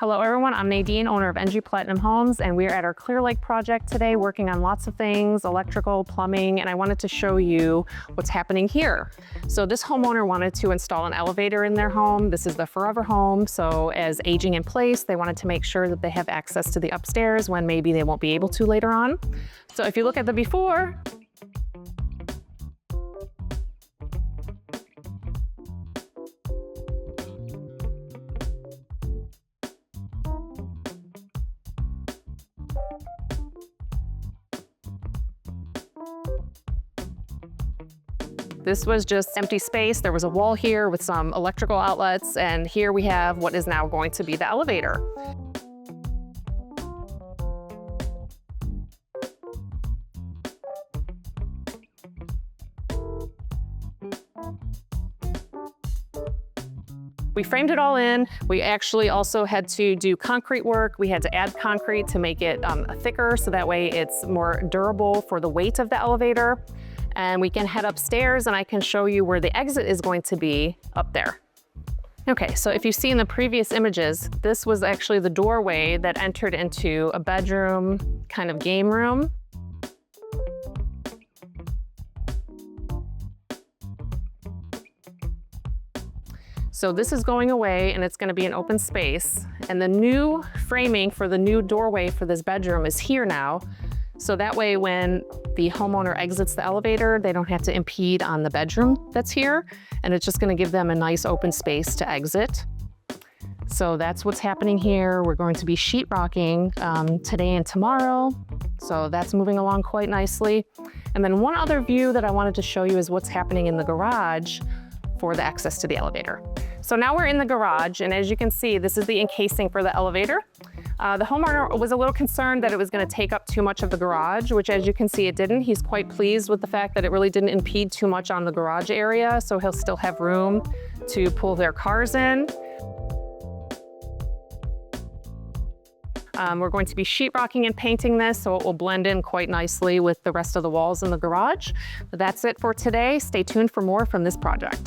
Hello everyone, I'm Nadine, owner of NG Platinum Homes, and we're at our Clear Lake project today working on lots of things, electrical, plumbing, and I wanted to show you what's happening here. So this homeowner wanted to install an elevator in their home. This is the forever home, so as aging in place, they wanted to make sure that they have access to the upstairs when maybe they won't be able to later on. So if you look at the before, this was just empty space. There was a wall here with some electrical outlets, and here we have what is now going to be the elevator. We framed it all in. We actually also had to do concrete work. We had to add concrete to make it thicker, so that way it's more durable for the weight of the elevator. And we can head upstairs and I can show you where the exit is going to be up there. Okay, so if you see in the previous images, this was actually the doorway that entered into a bedroom, kind of game room. So this is going away and it's going to be an open space. And the new framing for the new doorway for this bedroom is here now. So that way when the homeowner exits the elevator, they don't have to impede on the bedroom that's here. And it's just going to give them a nice open space to exit. So that's what's happening here. We're going to be sheetrocking today and tomorrow. So that's moving along quite nicely. And then one other view that I wanted to show you is what's happening in the garage for the access to the elevator. So now we're in the garage, and as you can see, this is the encasing for the elevator. The homeowner was a little concerned that it was going to take up too much of the garage, which as you can see it didn't. He's quite pleased with the fact that it really didn't impede too much on the garage area, so he'll still have room to pull their cars in. We're going to be sheetrocking and painting this so it will blend in quite nicely with the rest of the walls in the garage. But that's it for today. Stay tuned for more from this project.